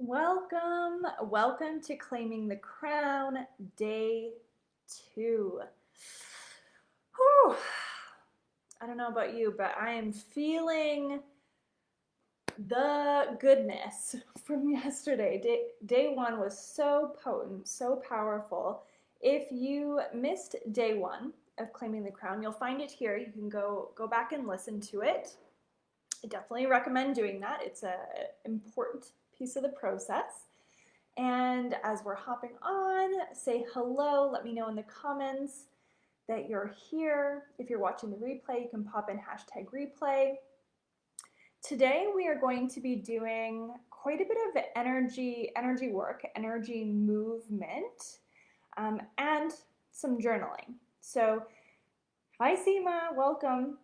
Welcome to Claiming the Crown, day 2. Whew. I don't know about you, but I am feeling the goodness from yesterday. Day 1 was so potent, so powerful. If you missed day 1 of Claiming the Crown, you'll find it here. You can go back and listen to it. I definitely recommend doing that. It's an important piece of the process. And as we're hopping on, say hello. Let me know in the comments that you're here. If you're watching the replay, you can pop in #replay. Today we are going to be doing quite a bit of energy work, energy movement, and some journaling. So, hi Seema, welcome.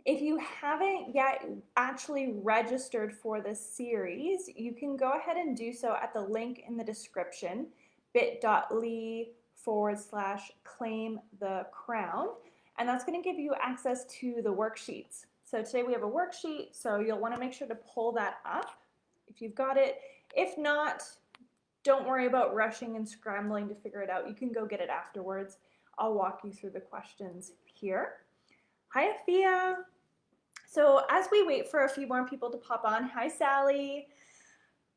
If you haven't yet actually registered for this series, you can go ahead and do so at the link in the description, bit.ly/claim the crown. And that's going to give you access to the worksheets. So today we have a worksheet, so you'll want to make sure to pull that up if you've got it. If not, don't worry about rushing and scrambling to figure it out. You can go get it afterwards. I'll walk you through the questions here. Hi, Afia. So as we wait for a few more people to pop on, hi, Sally.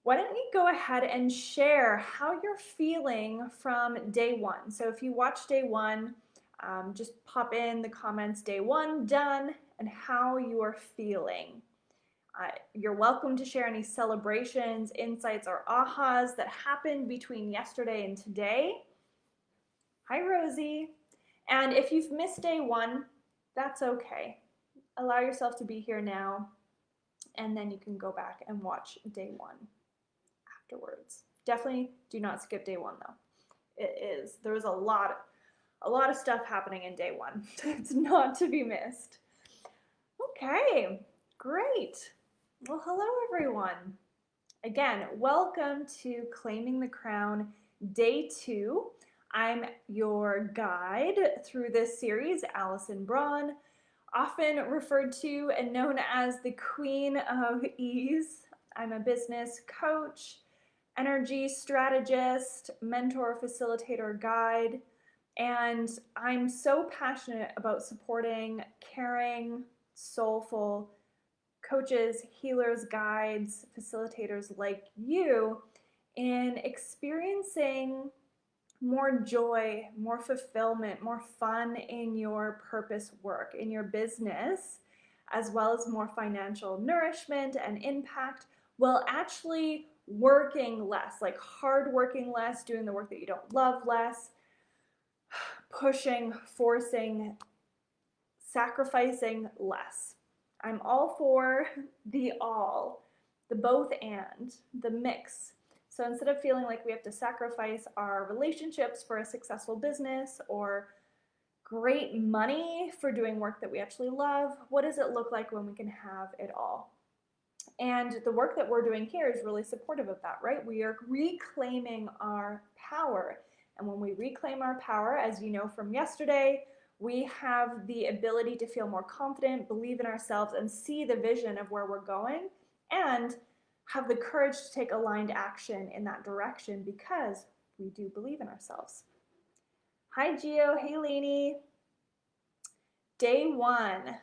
Why don't you go ahead and share how you're feeling from day 1? So if you watch day 1, just pop in the comments, day 1 done, and how you are feeling. You're welcome to share any celebrations, insights, or ahas that happened between yesterday and today. Hi, Rosie. And if you've missed day 1, that's okay. Allow yourself to be here now, and then you can go back and watch day 1 afterwards. Definitely do not skip day 1 though. There was a lot of stuff happening in day 1. It's not to be missed. Okay, great. Well, hello everyone. Again, welcome to Claiming the Crown, day 2. I'm your guide through this series, Allison Braun, often referred to and known as the Queen of Ease. I'm a business coach, energy strategist, mentor, facilitator, guide, and I'm so passionate about supporting caring, soulful coaches, healers, guides, facilitators like you in experiencing more joy, more fulfillment, more fun in your purpose work, in your business, as well as more financial nourishment and impact, while actually working less, like hard working less, doing the work that you don't love less, pushing, forcing, sacrificing less. I'm all for the both and, the mix. So instead of feeling like we have to sacrifice our relationships for a successful business or great money for doing work that we actually love, what does it look like when we can have it all? And the work that we're doing here is really supportive of that, right? We are reclaiming our power. And when we reclaim our power, as you know from yesterday, we have the ability to feel more confident, believe in ourselves, and see the vision of where we're going, and have the courage to take aligned action in that direction because we do believe in ourselves. Hi, Gio. Hey, Lainey. Day 1.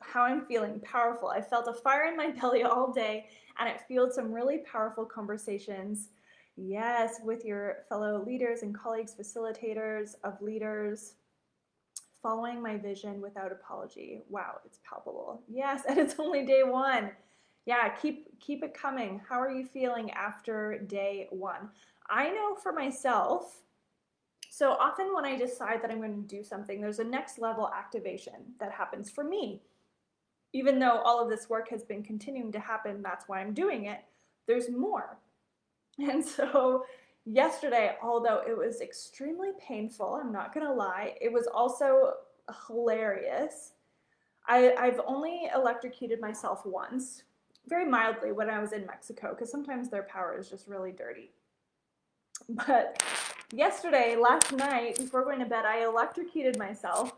How I'm feeling, powerful. I felt a fire in my belly all day, and it fueled some really powerful conversations. Yes, with your fellow leaders and colleagues, facilitators of leaders, following my vision without apology. Wow, it's palpable. Yes, and it's only day 1. Yeah, keep it coming. How are you feeling after day 1? I know for myself, so often when I decide that I'm going to do something, there's a next level activation that happens for me. Even though all of this work has been continuing to happen, that's why I'm doing it, there's more. And so yesterday, although it was extremely painful, I'm not gonna lie, it was also hilarious. I've only electrocuted myself once, very mildly, when I was in Mexico, because sometimes their power is just really dirty. But yesterday, last night, before going to bed, I electrocuted myself.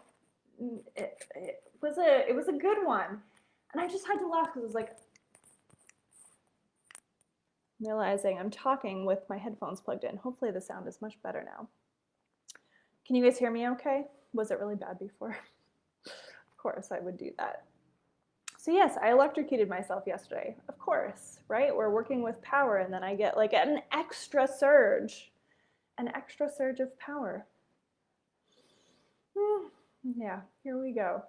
It was a good one. And I just had to laugh because it was like, realizing I'm talking with my headphones plugged in. Hopefully the sound is much better now. Can you guys hear me okay? Was it really bad before? Of course I would do that. So yes, I electrocuted myself yesterday. Of course, right? We're working with power and then I get like an extra surge of power. Yeah, here we go.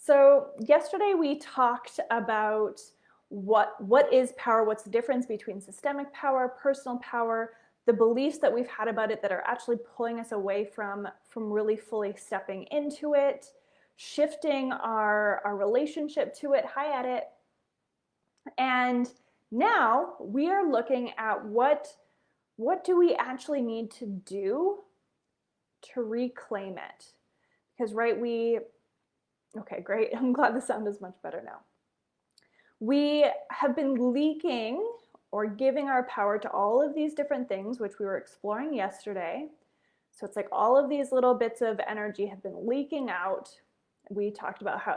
So yesterday we talked about what is power, what's the difference between systemic power, personal power, the beliefs that we've had about it that are actually pulling us away from really fully stepping into it, shifting our relationship to it. Hi, Edit. And now we are looking at what do we actually need to do to reclaim it? Because okay, great. I'm glad the sound is much better now. We have been leaking or giving our power to all of these different things, which we were exploring yesterday. So it's like all of these little bits of energy have been leaking out. We talked about how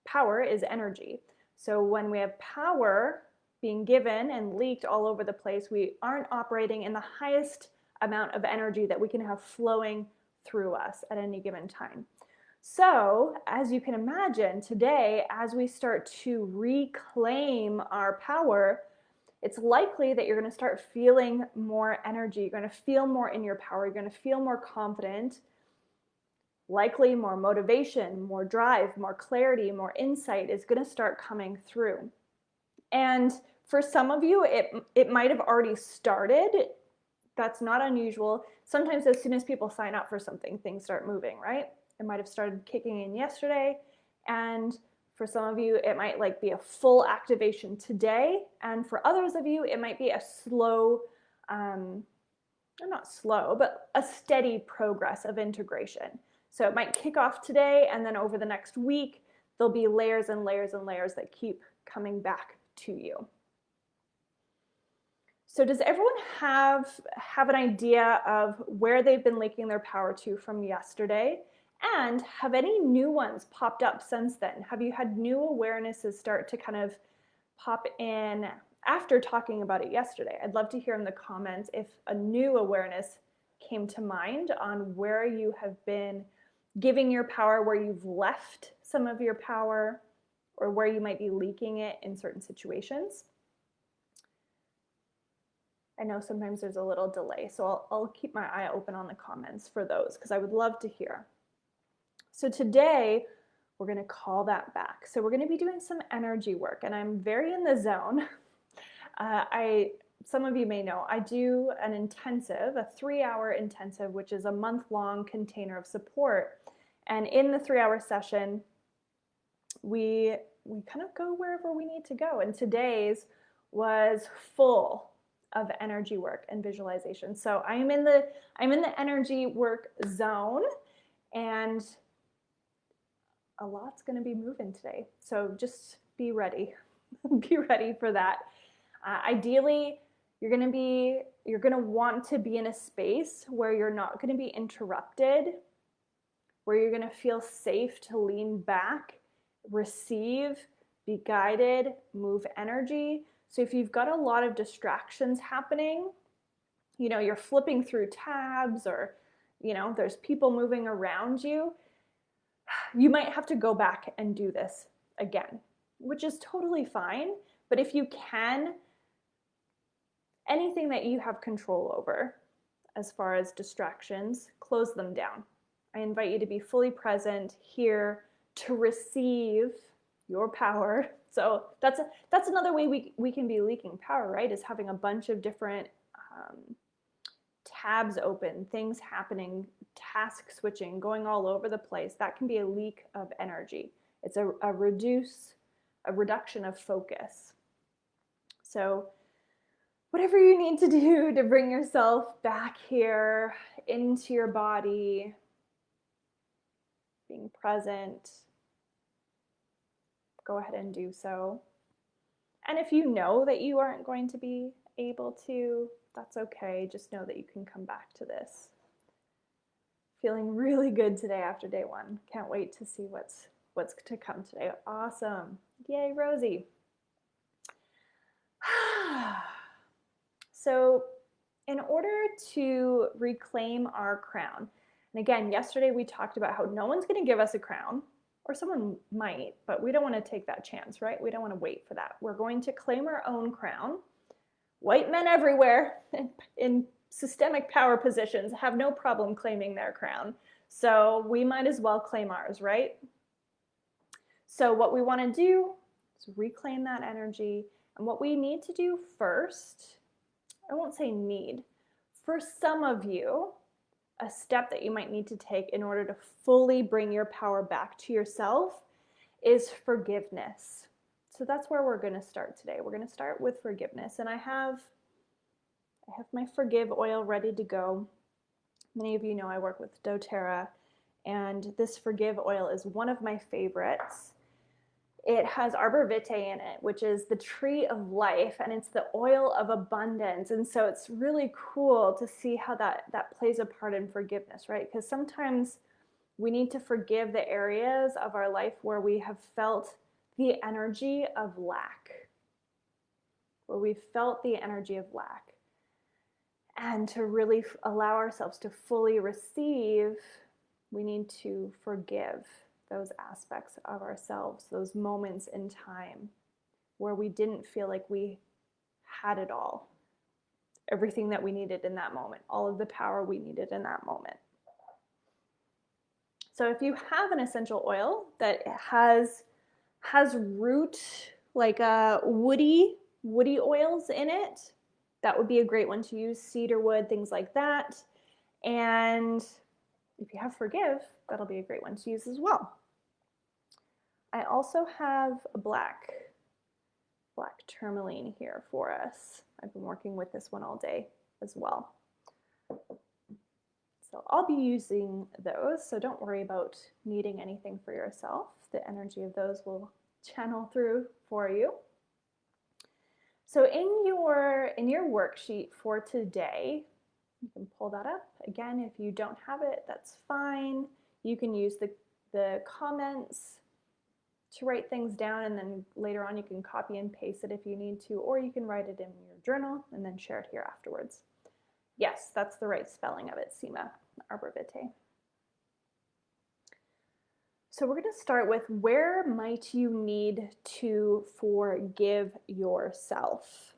power is energy. So when we have power being given and leaked all over the place, we aren't operating in the highest amount of energy that we can have flowing through us at any given time. So, as you can imagine, today, as we start to reclaim our power, it's likely that you're going to start feeling more energy. You're going to feel more in your power. You're going to feel more confident, likely more motivation, more drive, more clarity, more insight is going to start coming through. And for some of you, it might have already started. That's not unusual. Sometimes as soon as people sign up for something, things start moving, right? It might have started kicking in yesterday, and for some of you it might like be a full activation today, and for others of you it might be a slow, not slow, but a steady progress of integration. So it might kick off today, and then over the next week there'll be layers and layers and layers that keep coming back to you. So does everyone have an idea of where they've been leaking their power to from yesterday? And have any new ones popped up since then? Have you had new awarenesses start to kind of pop in after talking about it yesterday? I'd love to hear in the comments if a new awareness came to mind on where you have been giving your power, where you've left some of your power, or where you might be leaking it in certain situations. I know sometimes there's a little delay, so I'll keep my eye open on the comments for those because I would love to hear. So today, we're going to call that back. So we're going to be doing some energy work, and I'm very in the zone. Some of you may know, I do an intensive, a 3-hour intensive, which is a month-long container of support. And in the 3-hour session, we kind of go wherever we need to go. And today's was full of energy work and visualization. So I'm in the energy work zone, and a lot's going to be moving today. So just be ready. Be ready for that. Ideally, you're going to want to be in a space where you're not going to be interrupted, where you're going to feel safe to lean back, receive, be guided, move energy. So if you've got a lot of distractions happening, you're flipping through tabs, or there's people moving around you, you might have to go back and do this again, which is totally fine. But if you can, anything that you have control over as far as distractions, close them down. I invite you to be fully present here to receive your power. So that's another way we can be leaking power, right? Is having a bunch of different tabs open, things happening, task switching, going all over the place. That can be a leak of energy. It's a reduction of focus. So whatever you need to do to bring yourself back here into your body, being present, go ahead and do so. And if you know that you aren't going to be able to, that's okay. Just know that you can come back to this. Feeling really good today after day 1. Can't wait to see what's to come today. Awesome. Yay, Rosie. So in order to reclaim our crown, and again, yesterday we talked about how no one's going to give us a crown, or someone might, but we don't want to take that chance, right? We don't want to wait for that. We're going to claim our own crown. White men everywhere in systemic power positions have no problem claiming their crown. So we might as well claim ours, right? So what we want to do is reclaim that energy. And what we need to do first, I won't say need, for some of you, a step that you might need to take in order to fully bring your power back to yourself is forgiveness. So that's where we're going to start today. We're going to start with forgiveness. And I have my Forgive oil ready to go. Many of you know I work with doTERRA, and this Forgive oil is one of my favorites. It has arbor vitae in it, which is the tree of life, and it's the oil of abundance. And so it's really cool to see how that plays a part in forgiveness, right? Because sometimes we need to forgive the areas of our life where we have felt the energy of lack, And to really allow ourselves to fully receive, we need to forgive those aspects of ourselves, those moments in time where we didn't feel like we had it all, everything that we needed in that moment, all of the power we needed in that moment. So if you have an essential oil that has root, like woody oils in it, that would be a great one to use. Cedar wood, things like that. And if you have Forgive, that'll be a great one to use as well. I also have a black tourmaline here for us. I've been working with this one all day as well. So I'll be using those, so don't worry about needing anything for yourself. The energy of those will channel through for you. So in your worksheet for today, you can pull that up. Again, if you don't have it, that's fine. You can use the comments to write things down, and then later on you can copy and paste it if you need to, or you can write it in your journal and then share it here afterwards. Yes, that's the right spelling of it, Seema, arbor vitae. So we're going to start with, where might you need to forgive yourself?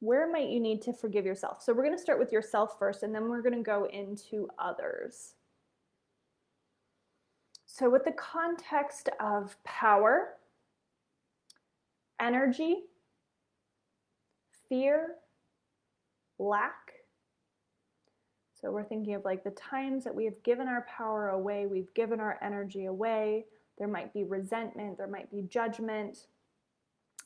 Where might you need to forgive yourself? So we're going to start with yourself first, and then we're going to go into others. So with the context of power, energy, fear, lack. So we're thinking of like the times that we have given our power away, we've given our energy away. There might be resentment, there might be judgment,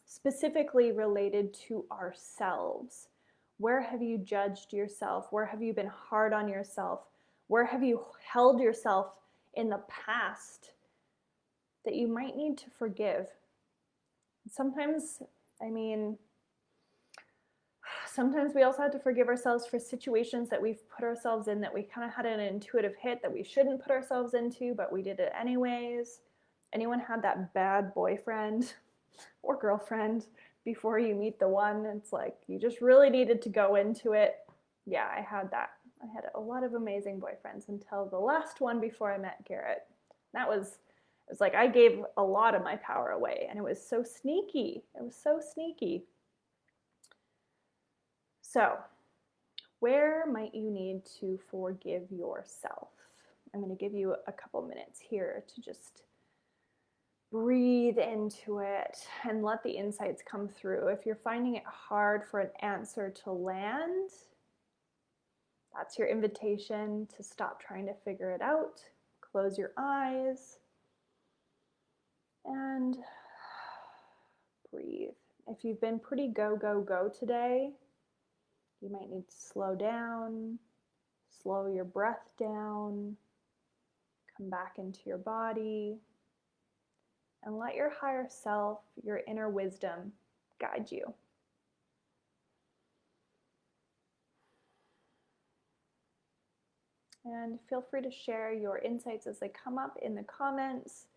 specifically related to ourselves. Where have you judged yourself? Where have you been hard on yourself? Where have you held yourself in the past that you might need to forgive? Sometimes, sometimes we also have to forgive ourselves for situations that we've put ourselves in that we kind of had an intuitive hit that we shouldn't put ourselves into, but we did it anyways. Anyone had that bad boyfriend or girlfriend before you meet the one? It's like you just really needed to go into it. Yeah, I had that. I had a lot of amazing boyfriends until the last one before I met Garrett. It was like I gave a lot of my power away, and it was so sneaky. It was so sneaky. So, where might you need to forgive yourself? I'm going to give you a couple minutes here to just breathe into it and let the insights come through. If you're finding it hard for an answer to land, that's your invitation to stop trying to figure it out. Close your eyes and breathe. If you've been pretty go, go, go today, you might need to slow down, slow your breath down, come back into your body, and let your higher self, your inner wisdom, guide you. And feel free to share your insights as they come up in the comments.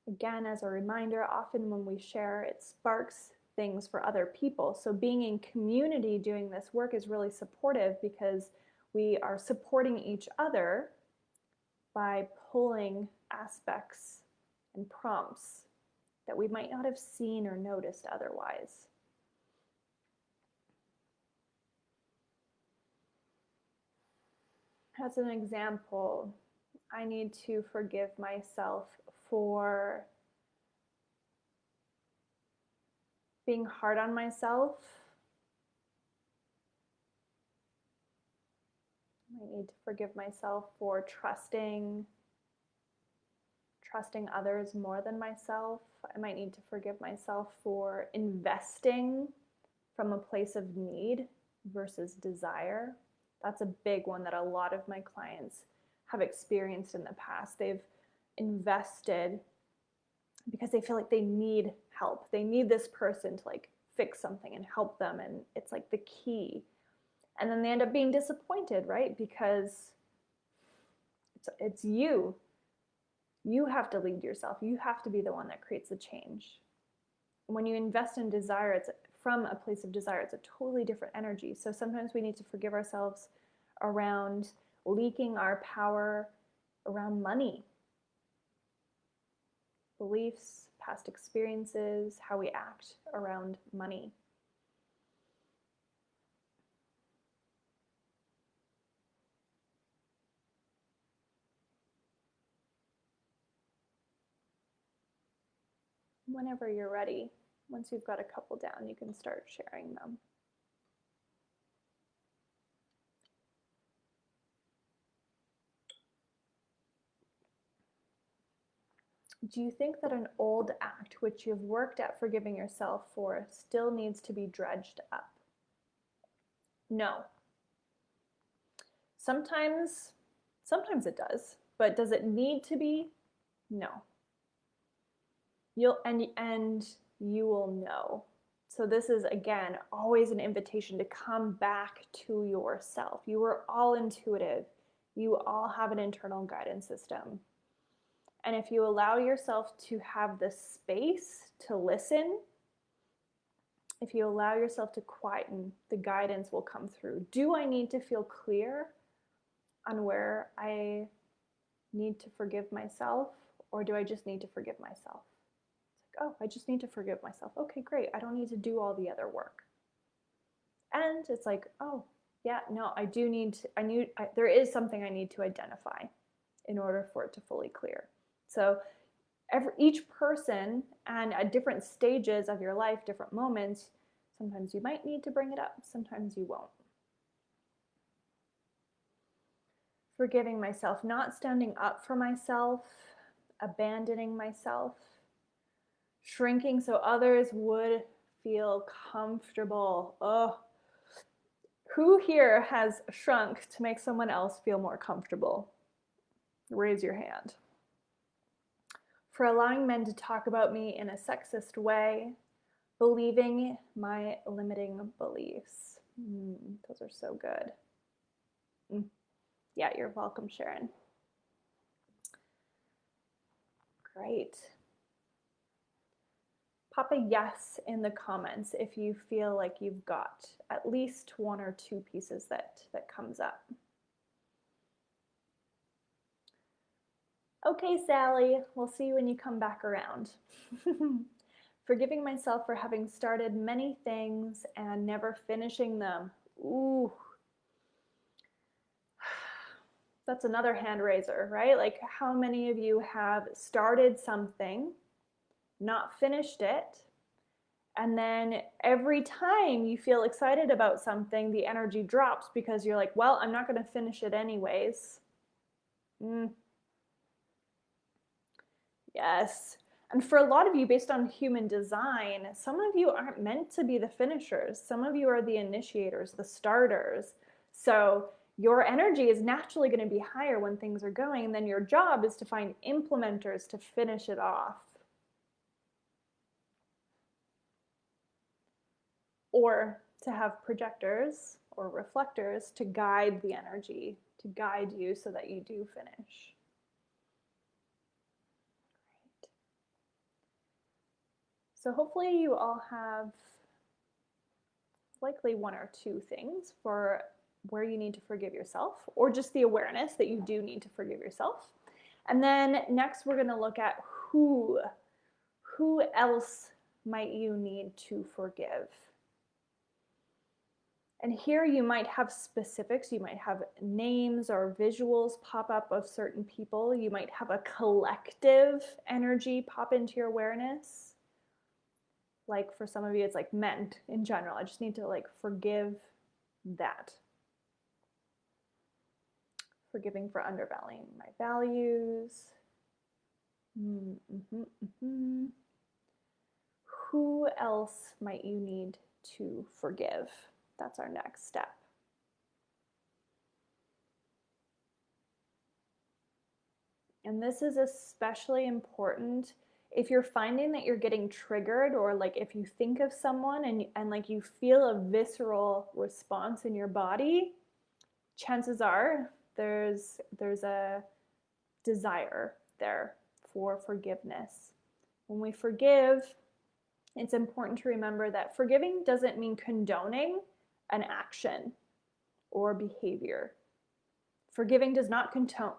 Again, as a reminder, often when we share, it sparks things for other people. So being in community doing this work is really supportive because we are supporting each other by pulling aspects and prompts that we might not have seen or noticed otherwise. As an example, I need to forgive myself for being hard on myself. I need to forgive myself for trusting others more than myself. I might need to forgive myself for investing from a place of need versus desire. That's a big one that a lot of my clients have experienced in the past. They've invested because they feel like they need help. They need this person to like fix something and help them, and it's like the key. And then they end up being disappointed, right? Because it's you. You have to lead yourself. You have to be the one that creates the change. When you invest in desire, it's from a place of desire. It's a totally different energy. So sometimes we need to forgive ourselves around leaking our power around money, beliefs, past experiences, how we act around money. Whenever you're ready, once you've got a couple down, you can start sharing them. Do you think that an old act which you've worked at forgiving yourself for still needs to be dredged up? No. Sometimes it does, but does it need to be? No. And you will know. So this is, again, always an invitation to come back to yourself. You are all intuitive. You all have an internal guidance system. And if you allow yourself to have the space to listen, if you allow yourself to quieten, the guidance will come through. Do I need to feel clear on where I need to forgive myself, or do I just need to forgive myself? It's like, oh, I just need to forgive myself. Okay, great. I don't need to do all the other work. And it's like, oh, yeah, no, I do need to, there is something I need to identify in order for it to fully clear. So each person, and at different stages of your life, different moments, sometimes you might need to bring it up, sometimes you won't. Forgiving myself, not standing up for myself, abandoning myself, shrinking so others would feel comfortable. Oh, who here has shrunk to make someone else feel more comfortable? Raise your hand. For allowing men to talk about me in a sexist way, believing my limiting beliefs. Those are so good. Yeah, you're welcome, Sharon. Great. Pop a yes in the comments if you feel like you've got at least one or two pieces that comes up. Okay, Sally, we'll see you when you come back around. Forgiving myself for having started many things and never finishing them. Ooh. That's another hand raiser, right? Like, how many of you have started something, not finished it, and then every time you feel excited about something, the energy drops because you're like, well, I'm not going to finish it anyways. Yes. And for a lot of you, based on human design, some of you aren't meant to be the finishers. Some of you are the initiators, the starters. So your energy is naturally going to be higher when things are going, and then your job is to find implementers to finish it off. Or to have projectors or reflectors to guide the energy, to guide you so that you do finish. So hopefully you all have likely one or two things for where you need to forgive yourself, or just the awareness that you do need to forgive yourself. And then next we're going to look at who else might you need to forgive. And here you might have specifics. You might have names or visuals pop up of certain people. You might have a collective energy pop into your awareness. Like for some of you, it's like men in general. I just need to like forgive that. Forgiving for undervaluing my values. Who else might you need to forgive? That's our next step. And this is especially important if you're finding that you're getting triggered, or like if you think of someone and like you feel a visceral response in your body, chances are there's a desire there for forgiveness. When we forgive, it's important to remember that forgiving doesn't mean condoning an action or behavior. Forgiving does not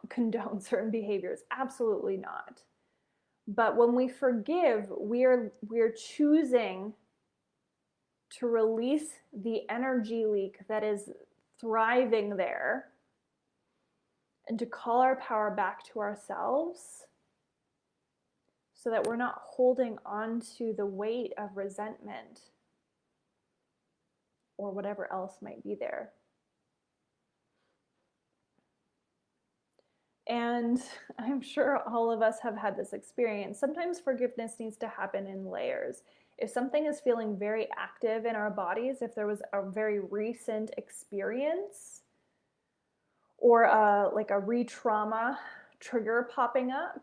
condone certain behaviors, absolutely not. But when we forgive, we're choosing to release the energy leak that is thriving there and to call our power back to ourselves so that we're not holding on to the weight of resentment or whatever else might be there. And I'm sure all of us have had this experience. Sometimes forgiveness needs to happen in layers. If something is feeling very active in our bodies, if there was a very recent experience or like a re-trauma trigger popping up,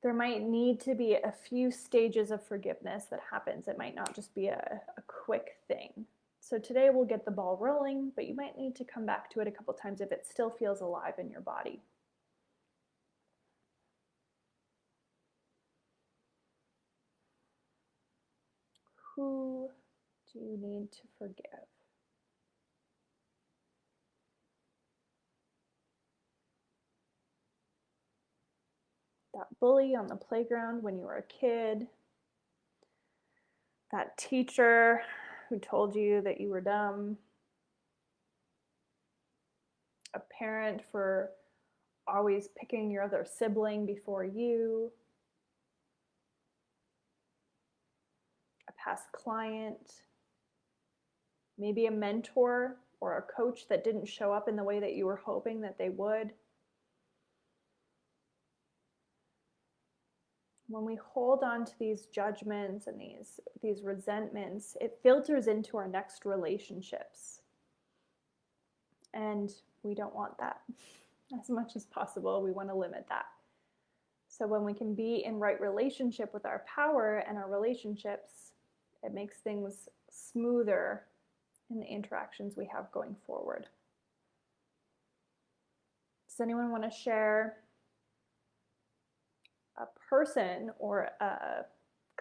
there might need to be a few stages of forgiveness that happens. It might not just be a quick thing. So today we'll get the ball rolling, but you might need to come back to it a couple times if it still feels alive in your body. Who do you need to forgive? That bully on the playground when you were a kid, that teacher who told you that you were dumb, a parent for always picking your other sibling before you, a past client, maybe a mentor or a coach that didn't show up in the way that you were hoping that they would. When we hold on to these judgments and these resentments, it filters into our next relationships. And we don't want that. As much as possible, we want to limit that. So when we can be in right relationship with our power and our relationships, it makes things smoother in the interactions we have going forward. Does anyone want to share a person or a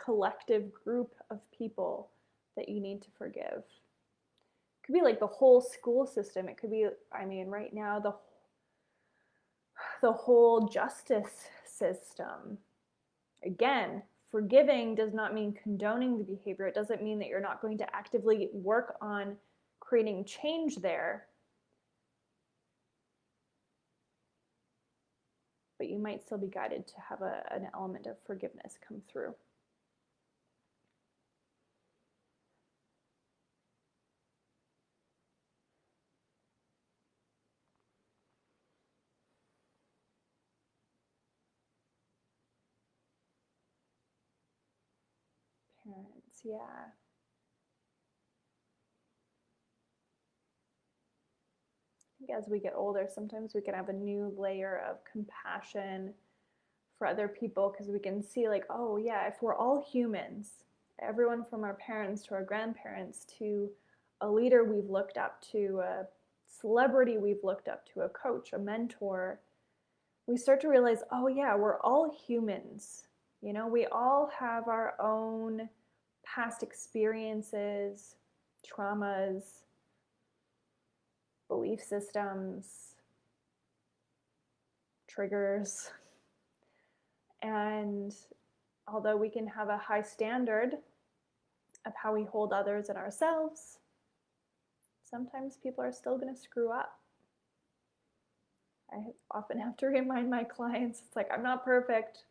collective group of people that you need to forgive? It could be like the whole school system. It could be, I mean, right now, the whole justice system. Again, forgiving does not mean condoning the behavior. It doesn't mean that you're not going to actively work on creating change there. But you might still be guided to have an element of forgiveness come through. Parents, yeah. I think as we get older, sometimes we can have a new layer of compassion for other people because we can see like, oh yeah, if we're all humans, everyone from our parents to our grandparents to a leader we've looked up to, a celebrity we've looked up to, a coach, a mentor, we start to realize, oh yeah, we're all humans. You know, we all have our own past experiences, traumas, belief systems, triggers. And although we can have a high standard of how we hold others and ourselves, sometimes people are still going to screw up. I often have to remind my clients, it's like, I'm not perfect.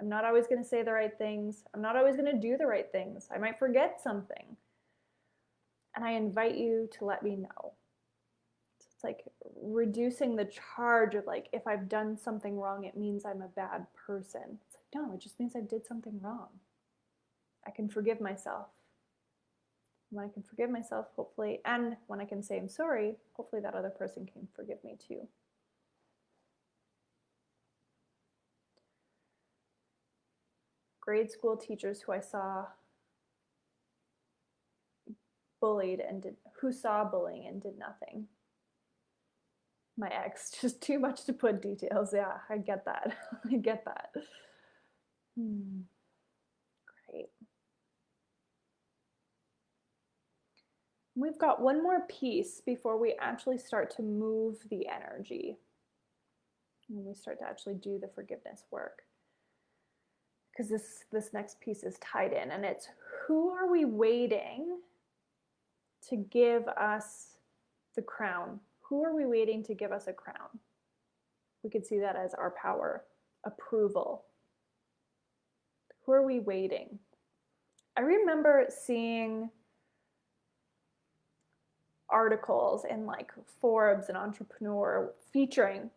I'm not always going to say the right things. I'm not always going to do the right things. I might forget something. And I invite you to let me know. So it's like reducing the charge of like, if I've done something wrong, it means I'm a bad person. It's like, no, it just means I did something wrong. I can forgive myself. When I can forgive myself, hopefully, and when I can say I'm sorry, hopefully that other person can forgive me too. Grade school teachers who I saw bullied and who saw bullying and did nothing. My ex, just too much to put details. Yeah, I get that. I get that. Great. We've got one more piece before we actually start to move the energy. When we start to actually do the forgiveness work. Because this next piece is tied in, and it's who are we waiting to give us the crown? Who are we waiting to give us a crown? We could see that as our power, approval. Who are we waiting? I remember seeing articles in like Forbes and Entrepreneur featuring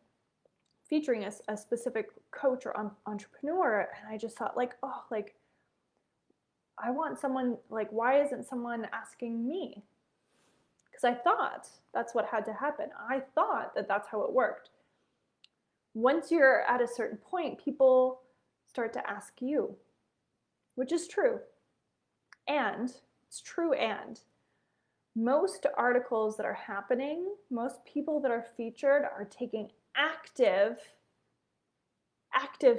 a specific coach or entrepreneur, and I just thought like, oh, like I want someone, like, why isn't someone asking me? Because I thought that's what had to happen. I thought that that's how it worked. Once you're at a certain point, people start to ask you, which is true. And it's true. And most articles that are happening, most people that are featured are taking active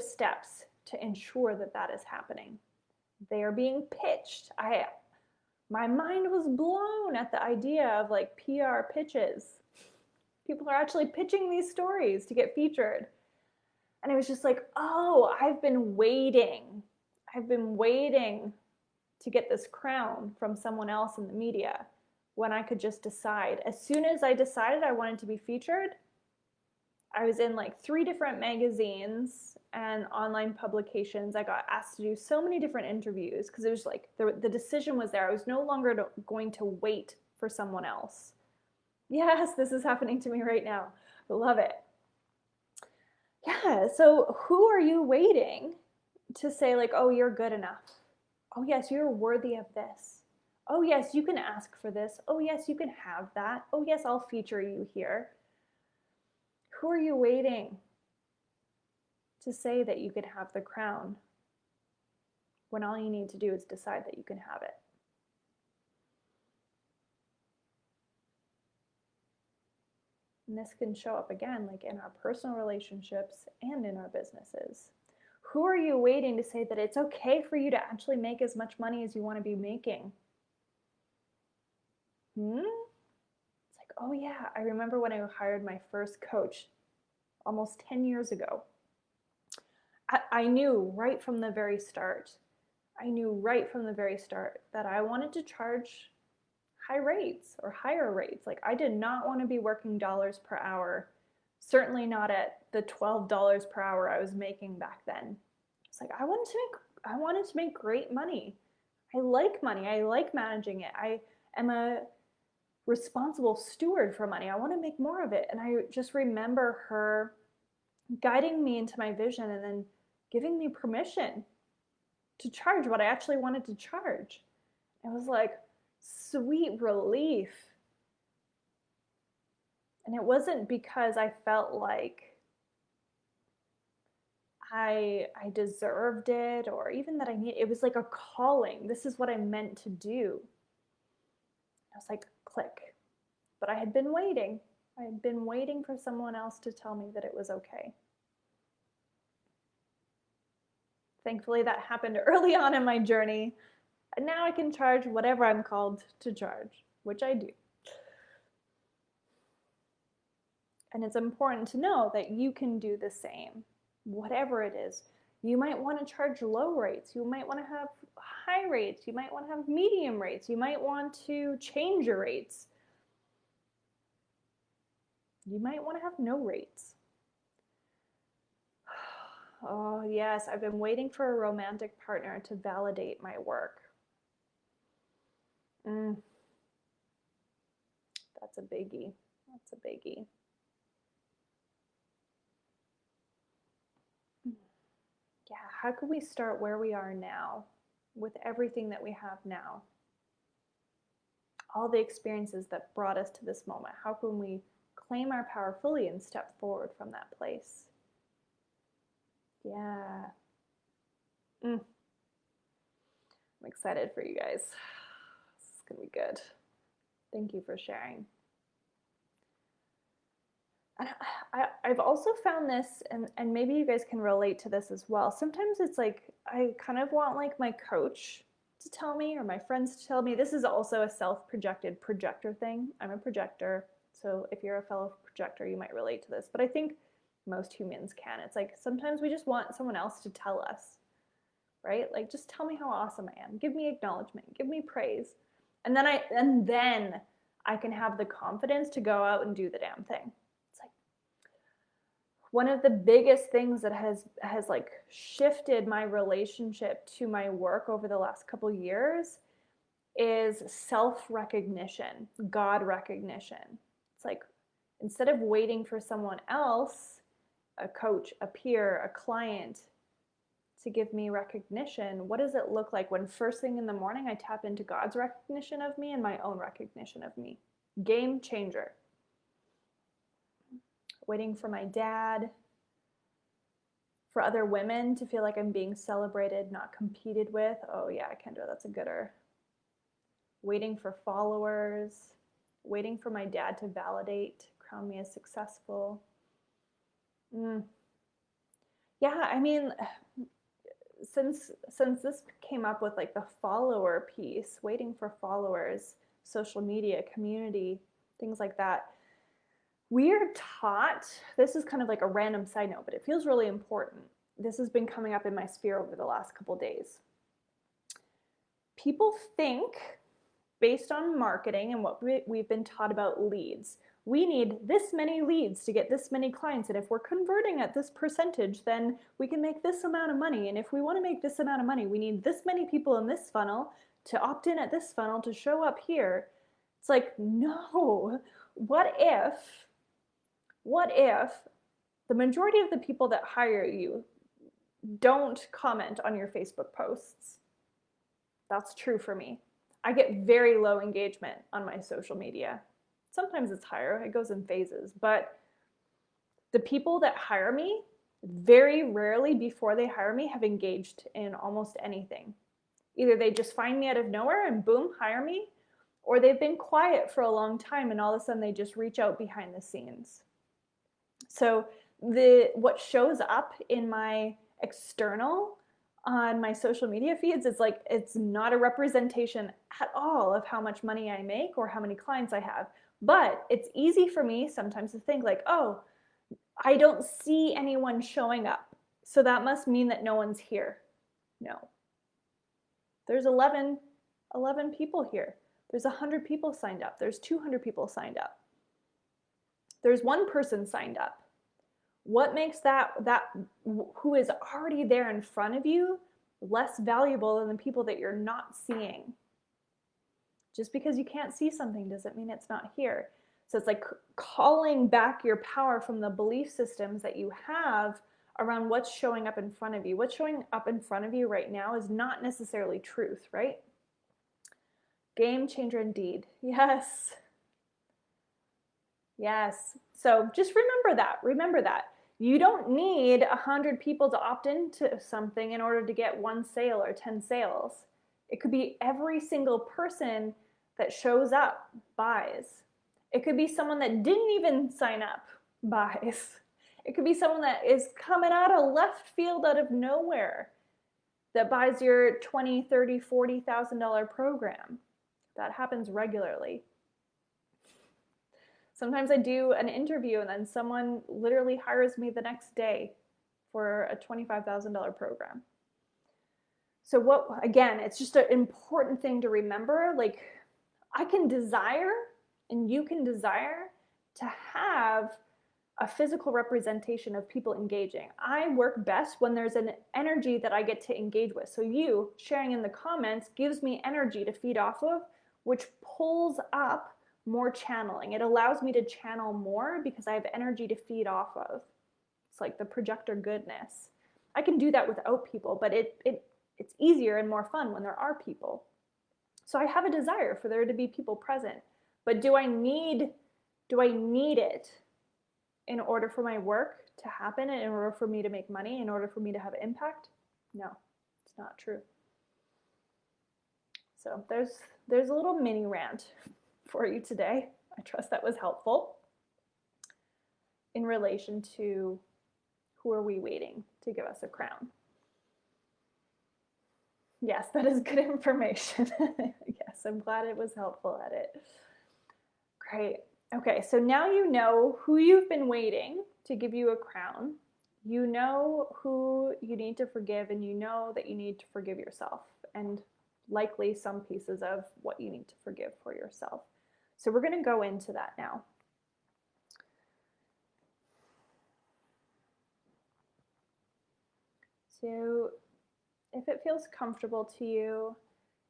steps to ensure that that is happening. They are being pitched. My mind was blown at the idea of like PR pitches. People are actually pitching these stories to get featured. And it was just like, oh, I've been waiting to get this crown from someone else in the media when I could just decide. As soon as I decided I wanted to be featured, I was in like 3 different magazines and online publications. I got asked to do so many different interviews because it was like the decision was there. I was no longer going to wait for someone else. Yes, this is happening to me right now. I love it. Yeah, so who are you waiting to say like, oh, you're good enough? Oh, yes, you're worthy of this. Oh, yes, you can ask for this. Oh, yes, you can have that. Oh, yes, I'll feature you here. Who are you waiting to say that you can have the crown when all you need to do is decide that you can have it? And this can show up again, like in our personal relationships and in our businesses. Who are you waiting to say that it's okay for you to actually make as much money as you want to be making? It's like, oh yeah, I remember when I hired my first coach almost 10 years ago. I knew right from the very start, that I wanted to charge high rates or higher rates. Like I did not want to be working dollars per hour, certainly not at the $12 per hour I was making back then. It's like I wanted to make great money. I like money. I like managing it. I am a responsible steward for money. I want to make more of it. And I just remember her guiding me into my vision and then giving me permission to charge what I actually wanted to charge. It was like sweet relief. And it wasn't because I felt like I deserved it or even that I need it. It was like a calling. This is what I meant to do. I was like, click. But I had been waiting. I had been waiting for someone else to tell me that it was okay. Thankfully, that happened early on in my journey. And now I can charge whatever I'm called to charge, which I do. And it's important to know that you can do the same, whatever it is. You might want to charge low rates. You might want to have high rates. You might want to have medium rates. You might want to change your rates. You might want to have no rates. Oh, yes, I've been waiting for a romantic partner to validate my work. That's a biggie. That's a biggie. Yeah, how can we start where we are now with everything that we have now? All the experiences that brought us to this moment. How can we claim our power fully and step forward from that place? Yeah. I'm excited for you guys. This is going to be good. Thank you for sharing. I've also found this, and maybe you guys can relate to this as well. Sometimes it's like I kind of want like my coach to tell me or my friends to tell me. This is also a self-projected projector thing. I'm a projector, so if you're a fellow projector, you might relate to this. But I think most humans can. It's like sometimes we just want someone else to tell us, right? Like just tell me how awesome I am. Give me acknowledgement. Give me praise, and then I can have the confidence to go out and do the damn thing. One of the biggest things that has like shifted my relationship to my work over the last couple years is self-recognition, God recognition. It's like instead of waiting for someone else, a coach, a peer, a client, to give me recognition, what does it look like when first thing in the morning I tap into God's recognition of me and my own recognition of me? Game changer. Waiting for my dad, for other women to feel like I'm being celebrated, not competed with. Oh yeah, Kendra, that's a gooder. Waiting for followers, waiting for my dad to validate, crown me as successful. Yeah, I mean, since this came up with like the follower piece, waiting for followers, social media, community, things like that, we are taught, this is kind of like a random side note, but it feels really important. This has been coming up in my sphere over the last couple of days. People think, based on marketing and what we've been taught about leads, we need this many leads to get this many clients, and if we're converting at this percentage, then we can make this amount of money, and if we want to make this amount of money, we need this many people in this funnel to opt in at this funnel to show up here. It's like, no, what if the majority of the people that hire you don't comment on your Facebook posts? That's true for me. I get very low engagement on my social media. Sometimes it's higher, it goes in phases, but the people that hire me very rarely before they hire me have engaged in almost anything. Either they just find me out of nowhere and boom, hire me, or they've been quiet for a long time and all of a sudden they just reach out behind the scenes. So what shows up in my external on my social media feeds is like, it's not a representation at all of how much money I make or how many clients I have. But it's easy for me sometimes to think like, oh, I don't see anyone showing up, so that must mean that no one's here. No. There's 11 people here. There's 100 people signed up. There's 200 people signed up. There's one person signed up. What makes that who is already there in front of you less valuable than the people that you're not seeing? Just because you can't see something doesn't mean it's not here. So it's like calling back your power from the belief systems that you have around what's showing up in front of you. What's showing up in front of you right now is not necessarily truth, right? Game changer indeed. Yes. Yes. So just remember that. Remember that. You don't need 100 people to opt into something in order to get 1 sale or 10 sales. It could be every single person that shows up buys. It could be someone that didn't even sign up buys. It could be someone that is coming out of left field, out of nowhere, that buys your $20,000, $30,000, $40,000 program. That happens regularly. Sometimes I do an interview and then someone literally hires me the next day for a $25,000 program. So what, again, it's just an important thing to remember. Like, I can desire and you can desire to have a physical representation of people engaging. I work best when there's an energy that I get to engage with. So you sharing in the comments gives me energy to feed off of, which pulls up more channeling. It allows me to channel more because I have energy to feed off of. It's like the projector goodness. I can do that without people, but it's easier and more fun when there are people. So I have a desire for there to be people present. But do I need it in order for my work to happen, in order for me to make money, in order for me to have impact? No, it's not true. So there's a little mini rant for you today. I trust that was helpful in relation to who are we waiting to give us a crown. Yes, that is good information. Yes, I'm glad it was helpful at it. Great. Okay, so now you know who you've been waiting to give you a crown. You know who you need to forgive, and you know that you need to forgive yourself, and likely some pieces of what you need to forgive for yourself. So we're going to go into that now. So if it feels comfortable to you,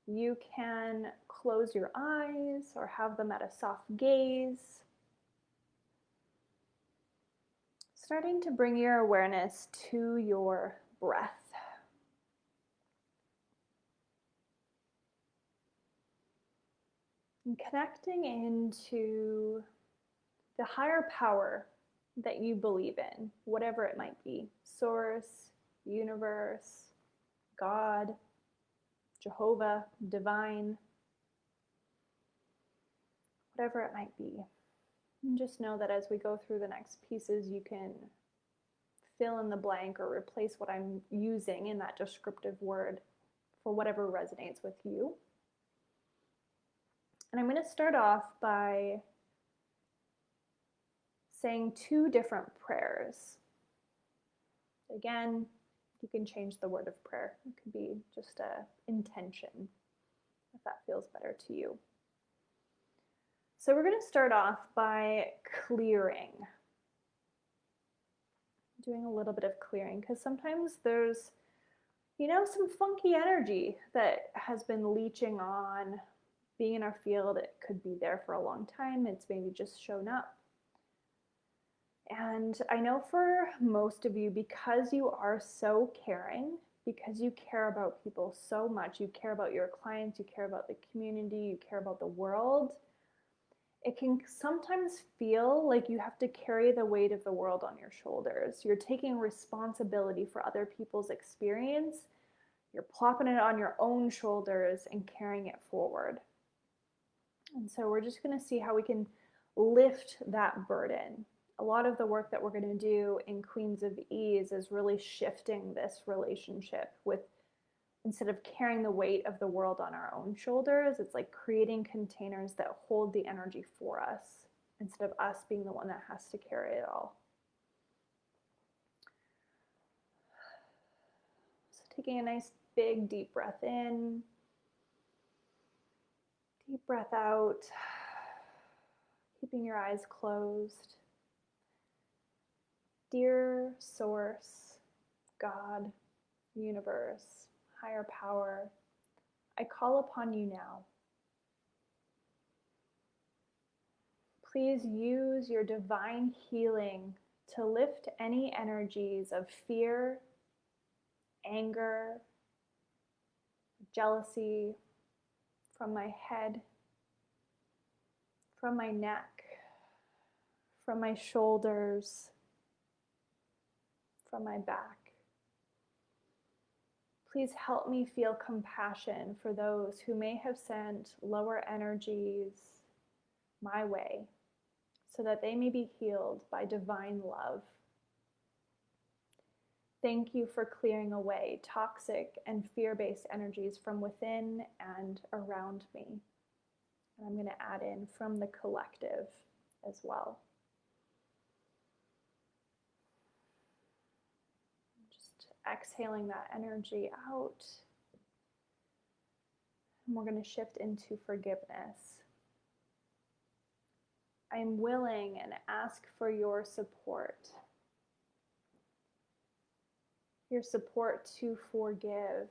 you can close your eyes or have them at a soft gaze. Starting to bring your awareness to your breath. And connecting into the higher power that you believe in, whatever it might be. Source, universe, God, Jehovah, divine, whatever it might be. And just know that as we go through the next pieces, you can fill in the blank or replace what I'm using in that descriptive word for whatever resonates with you. And I'm going to start off by saying 2 different prayers. Again, you can change the word of prayer. It could be just an intention, if that feels better to you. So we're going to start off by clearing. Doing a little bit of clearing, because sometimes there's, some funky energy that has been leeching on, being in our field. It could be there for a long time. It's maybe just shown up. And I know for most of you, because you are so caring, because you care about people so much, you care about your clients, you care about the community, you care about the world, it can sometimes feel like you have to carry the weight of the world on your shoulders. You're taking responsibility for other people's experience. You're plopping it on your own shoulders and carrying it forward. And so we're just going to see how we can lift that burden. A lot of the work that we're going to do in Queens of Ease is really shifting this relationship with, instead of carrying the weight of the world on our own shoulders, it's like creating containers that hold the energy for us instead of us being the one that has to carry it all. So taking a nice big deep breath in, deep breath out, keeping your eyes closed. Dear Source, God, universe, higher power, I call upon you now. Please use your divine healing to lift any energies of fear, anger, jealousy from my head, from my neck, from my shoulders, from my back. Please help me feel compassion for those who may have sent lower energies my way, so that they may be healed by divine love. Thank you for clearing away toxic and fear-based energies from within and around me. And I'm going to add in from the collective as well. Just exhaling that energy out. And we're going to shift into forgiveness. I'm willing and ask for your support. Your support to forgive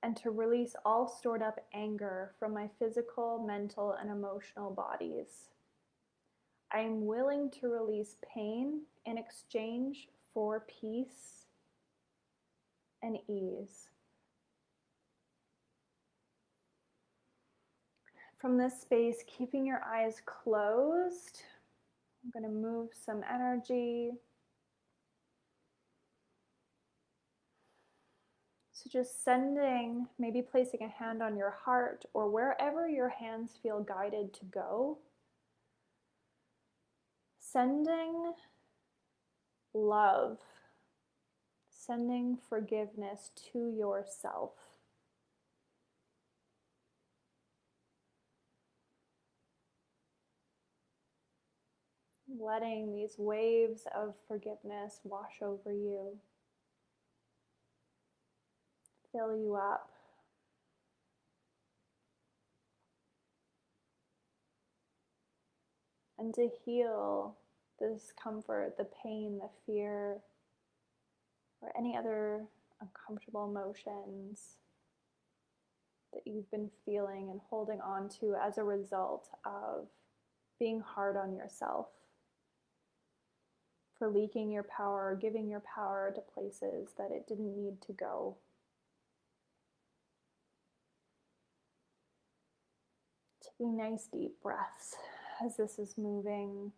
and to release all stored up anger from my physical, mental, and emotional bodies. I am willing to release pain in exchange for peace and ease. From this space, keeping your eyes closed, I'm going to move some energy. So just sending, maybe placing a hand on your heart or wherever your hands feel guided to go. Sending love, sending forgiveness to yourself. Letting these waves of forgiveness wash over you, fill you up. And to heal the discomfort, the pain, the fear, or any other uncomfortable emotions that you've been feeling and holding on to as a result of being hard on yourself, for leaking your power, giving your power to places that it didn't need to go. Taking nice deep breaths as this is moving.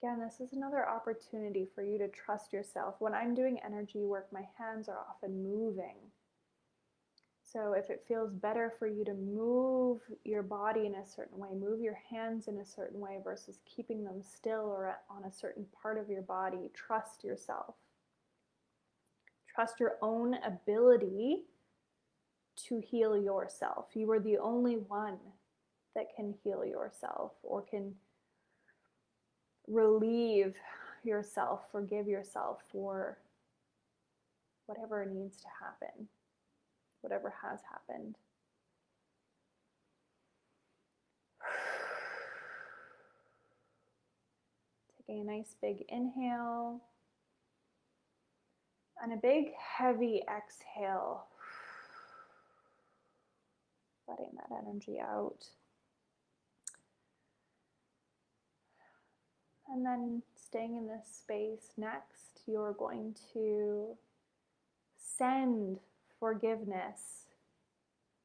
Again, this is another opportunity for you to trust yourself. When I'm doing energy work, my hands are often moving. So if it feels better for you to move your body in a certain way, move your hands in a certain way versus keeping them still or on a certain part of your body, trust yourself. Trust your own ability to heal yourself. You are the only one that can heal yourself or can relieve yourself, forgive yourself for whatever needs to happen, whatever has happened. Taking a nice big inhale and a big heavy exhale, letting that energy out. And then staying in this space, next you're going to send forgiveness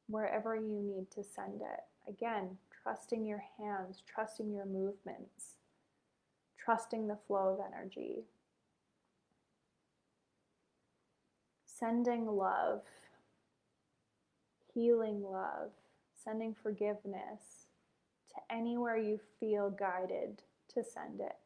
wherever you need to send it. Again, trusting your hands, trusting your movements, trusting the flow of energy. Sending love, healing love, sending forgiveness to anywhere you feel guided to send it.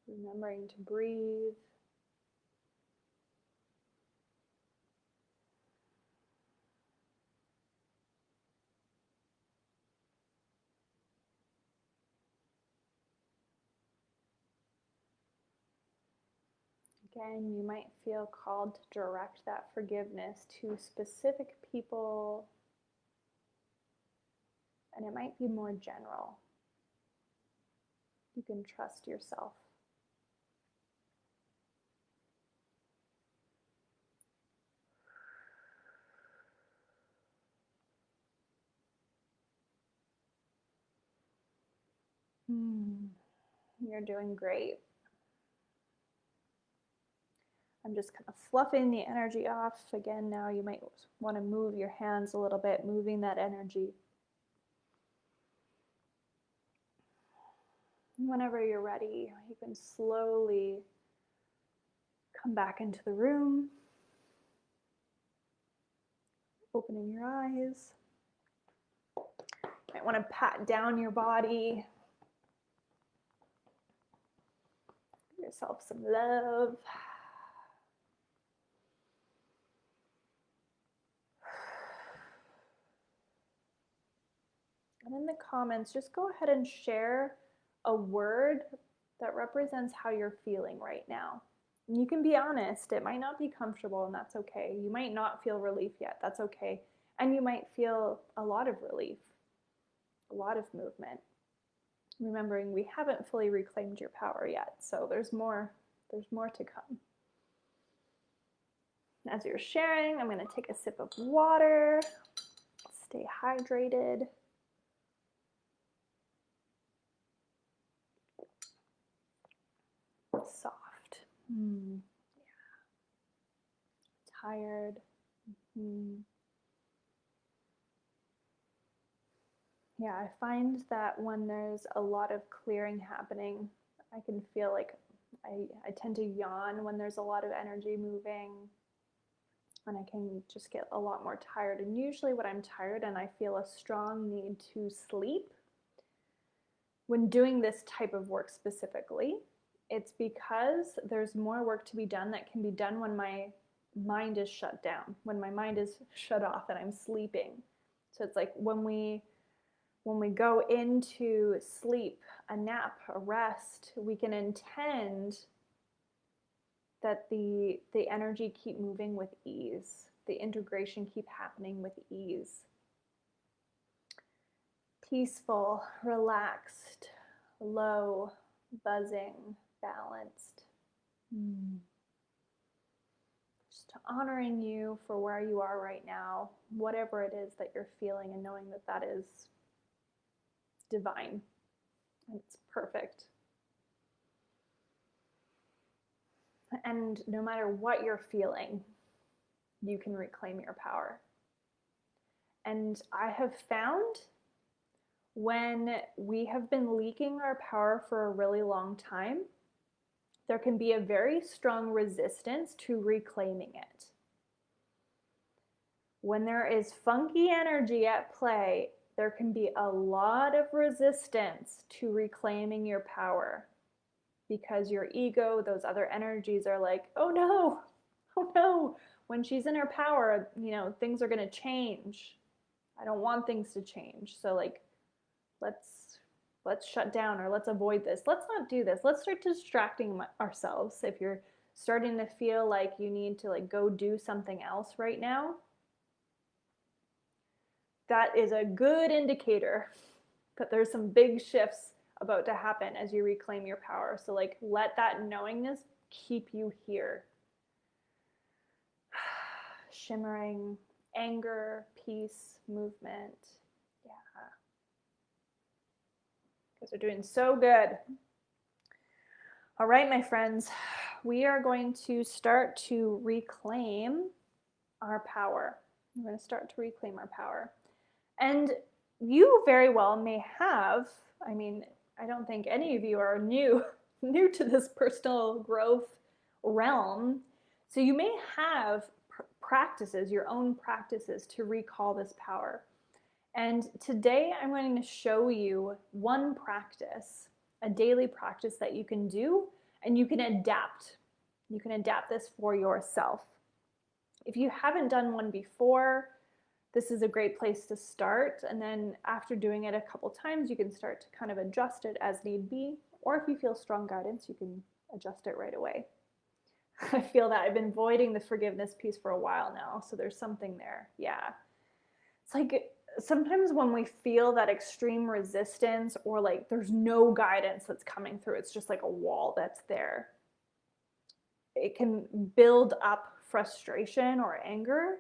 Remembering to breathe. Again, you might feel called to direct that forgiveness to specific people, and it might be more general. You can trust yourself. You're doing great. I'm just kind of fluffing the energy off. Again, now you might want to move your hands a little bit, moving that energy. Whenever you're ready, you can slowly come back into the room, opening your eyes. You might want to pat down your body. Give yourself some love. And in the comments, just go ahead and share a word that represents how you're feeling right now. And you can be honest, it might not be comfortable, and that's okay. You might not feel relief yet, that's okay. And you might feel a lot of relief, a lot of movement. Remembering we haven't fully reclaimed your power yet, so there's more to come. As you're sharing, I'm going to take a sip of water, stay hydrated. Soft. Yeah. Tired. Yeah, I find that when there's a lot of clearing happening, I can feel like I tend to yawn when there's a lot of energy moving, and I can just get a lot more tired. And usually when I'm tired and I feel a strong need to sleep, when doing this type of work specifically, it's because there's more work to be done that can be done when my mind is shut down, when my mind is shut off and I'm sleeping. So it's like when we go into sleep, a nap, a rest, we can intend that the energy keep moving with ease, the integration keep happening with ease. Peaceful, relaxed, low, buzzing, balanced. Just honoring you for where you are right now, whatever it is that you're feeling, and knowing that that is divine and it's perfect. And no matter what you're feeling, you can reclaim your power. And I have found when we have been leaking our power for a really long time, there can be a very strong resistance to reclaiming it. When there is funky energy at play, there can be a lot of resistance to reclaiming your power, because your ego, those other energies are like, oh no, when she's in her power, things are going to change. I don't want things to change. So like, let's shut down, or let's avoid this. Let's not do this. Let's start distracting ourselves. If you're starting to feel like you need to go do something else right now, that is a good indicator that there's some big shifts about to happen as you reclaim your power. So let that knowingness keep you here. Shimmering, anger, peace, movement. Yeah. You guys are doing so good. All right, my friends, we are going to start to reclaim our power. We're going to start to reclaim our power. And you very well may have, I don't think any of you are new to this personal growth realm. So you may have practices, your own practices to recall this power. And today I'm going to show you one practice, a daily practice that you can do, and you can adapt. You can adapt this for yourself. If you haven't done one before, this is a great place to start. And then after doing it a couple times, you can start to kind of adjust it as need be. Or if you feel strong guidance, you can adjust it right away. I feel that I've been voiding the forgiveness piece for a while now. So there's something there. Yeah. It's like sometimes when we feel that extreme resistance, or there's no guidance that's coming through, it's just like a wall that's there. It can build up frustration or anger.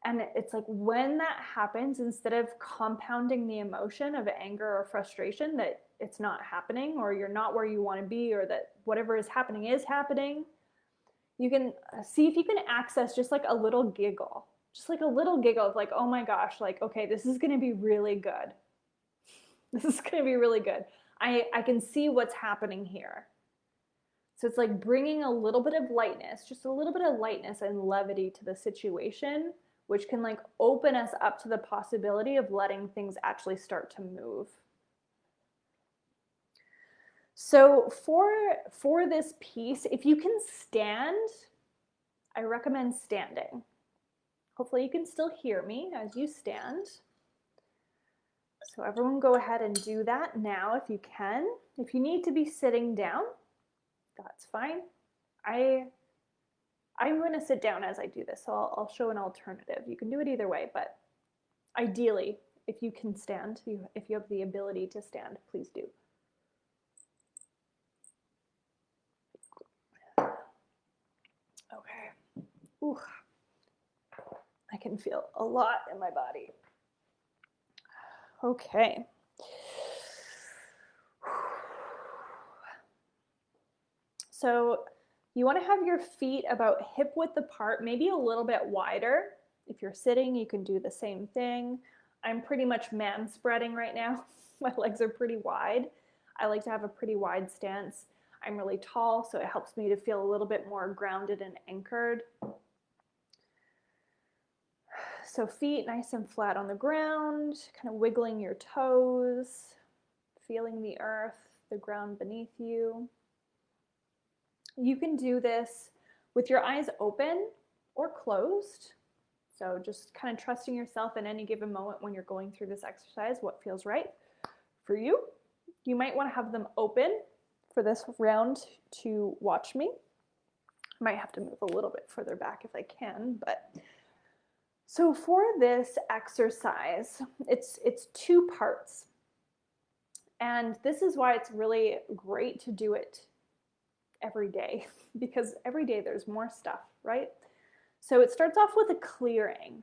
And it's like when that happens, instead of compounding the emotion of anger or frustration, that it's not happening, or you're not where you want to be, or that whatever is happening, you can see if you can access just like a little giggle, of like, oh my gosh, like, okay, this is going to be really good. This is going to be really good. I can see what's happening here. So it's like bringing a little bit of lightness, just a little bit of lightness and levity to the situation, which can like open us up to the possibility of letting things actually start to move. So for this piece, if you can stand, I recommend standing. Hopefully you can still hear me as you stand. So everyone go ahead and do that now if you can. If you need to be sitting down, that's fine. I'm going to sit down as I do this, so I'll show an alternative. You can do it either way, but ideally, if you can stand, if you have the ability to stand, please do. Okay. Ooh. I can feel a lot in my body. Okay. So you want to have your feet about hip width apart, maybe a little bit wider. If you're sitting, you can do the same thing. I'm pretty much man spreading right now. My legs are pretty wide. I like to have a pretty wide stance. I'm really tall, so it helps me to feel a little bit more grounded and anchored. So feet nice and flat on the ground, kind of wiggling your toes, feeling the earth, the ground beneath you. You can do this with your eyes open or closed. So just kind of trusting yourself in any given moment when you're going through this exercise, what feels right for you. You might want to have them open for this round to watch me. I might have to move a little bit further back if I can, but so for this exercise, it's two parts. And this is why it's really great to do it every day, because every day there's more stuff, right? So it starts off with a clearing.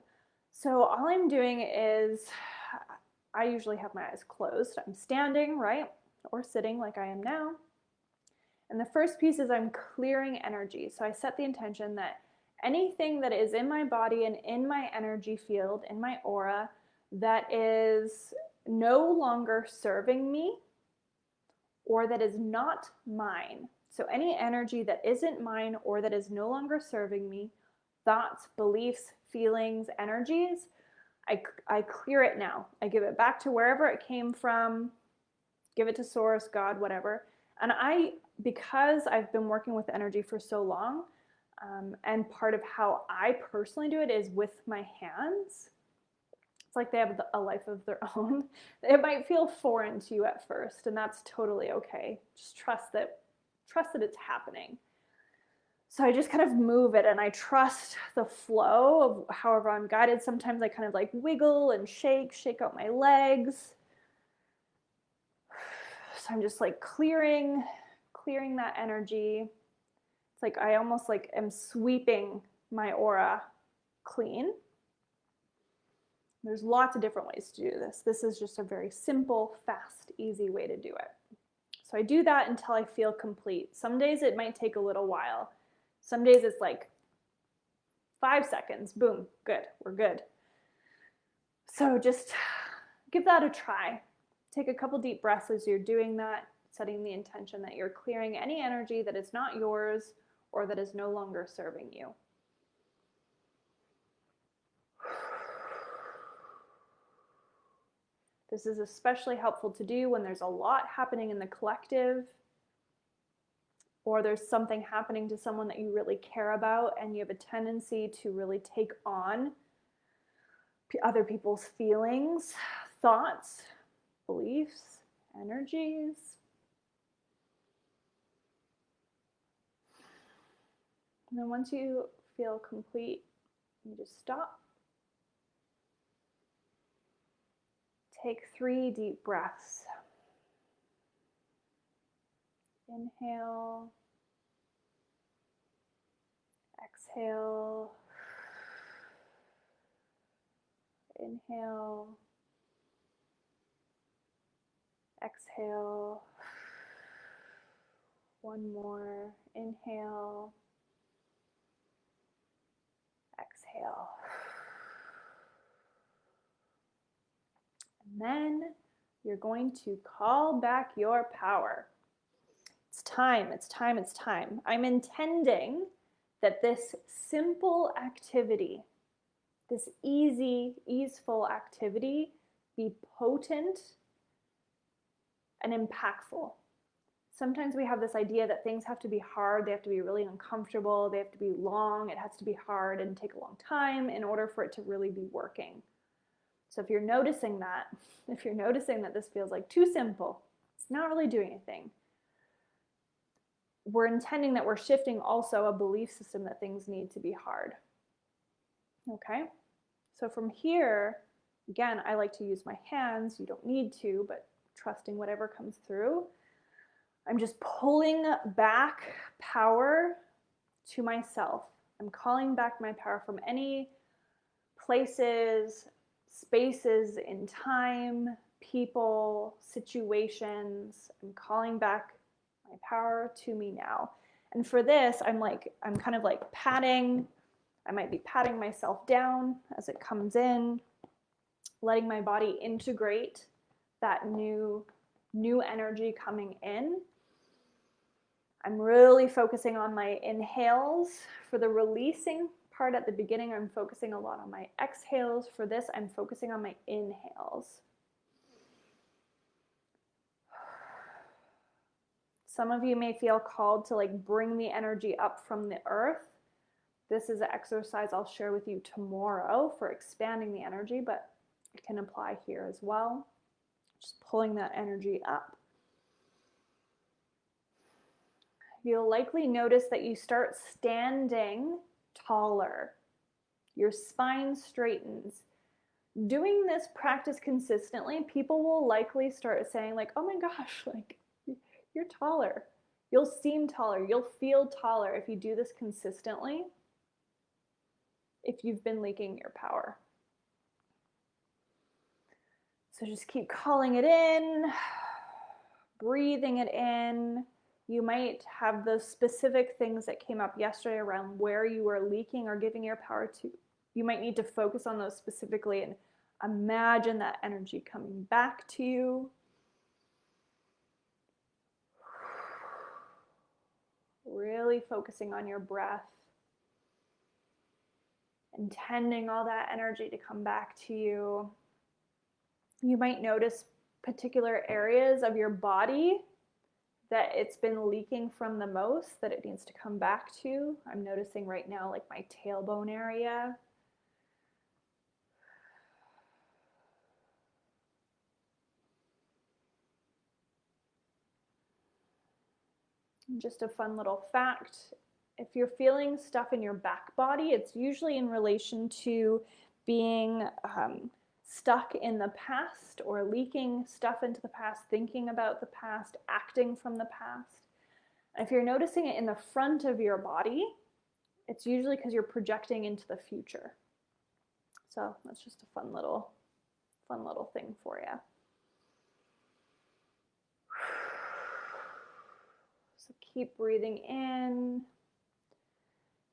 So all I'm doing is, I usually have my eyes closed. I'm standing, right? Or sitting like I am now. And the first piece is I'm clearing energy. So I set the intention that anything that is in my body and in my energy field, in my aura, that is no longer serving me or that is not mine. So any energy that isn't mine or that is no longer serving me, thoughts, beliefs, feelings, energies, I clear it now. I give it back to wherever it came from, give it to source, God, whatever. And because I've been working with energy for so long, and part of how I personally do it is with my hands. It's like they have a life of their own. It might feel foreign to you at first, and that's totally okay. Just trust that it's happening. So I just kind of move it and I trust the flow of however I'm guided. Sometimes I kind of like wiggle and shake out my legs. So I'm just like clearing that energy. It's like I almost like am sweeping my aura clean. There's lots of different ways to do this. This is just a very simple, fast, easy way to do it. So I do that until I feel complete. Some days it might take a little while. Some days it's like 5 seconds, boom, good, we're good. So just give that a try. Take a couple deep breaths as you're doing that, setting the intention that you're clearing any energy that is not yours or that is no longer serving you. This is especially helpful to do when there's a lot happening in the collective, or there's something happening to someone that you really care about and you have a tendency to really take on other people's feelings, thoughts, beliefs, energies. And then once you feel complete, you just stop. Take 3 deep breaths. Inhale, exhale, inhale, Exhale. One more. Inhale. Exhale. And then you're going to call back your power. It's time, it's time, it's time. I'm intending that this simple activity, this easy, easeful activity, be potent and impactful. Sometimes we have this idea that things have to be hard, they have to be really uncomfortable, they have to be long, it has to be hard and take a long time in order for it to really be working. So if you're noticing that this feels like too simple, it's not really doing anything, we're intending that we're shifting also a belief system that things need to be hard. Okay? So from here, again, I like to use my hands. You don't need to, but trusting whatever comes through. I'm just pulling back power to myself. I'm calling back my power from any places, spaces in time, people, situations. I'm calling back my power to me now. And for this, I'm kind of like patting. I might be patting myself down as it comes in, letting my body integrate that new energy coming in. I'm really focusing on my inhales. For the releasing part at the beginning, I'm focusing a lot on my exhales. For this, I'm focusing on my inhales. Some of you may feel called to like bring the energy up from the earth. This is an exercise I'll share with you tomorrow for expanding the energy, but it can apply here as well. Just pulling that energy up. You'll likely notice that you start standing taller. Your spine straightens. Doing this practice consistently, people will likely start saying like, oh my gosh, like you're taller. You'll seem taller. You'll feel taller if you do this consistently, if you've been leaking your power. So just keep calling it in, breathing it in. You might have those specific things that came up yesterday around where you were leaking or giving your power to. You might need to focus on those specifically and imagine that energy coming back to you. Really focusing on your breath, intending all that energy to come back to you. You might notice particular areas of your body that it's been leaking from the most, that it needs to come back to. I'm noticing right now like my tailbone area. Just a fun little fact, if you're feeling stuff in your back body, it's usually in relation to being stuck in the past or leaking stuff into the past, thinking about the past, acting from the past. And if you're noticing it in the front of your body, it's usually because you're projecting into the future. So that's just a fun little thing for you. So keep breathing in.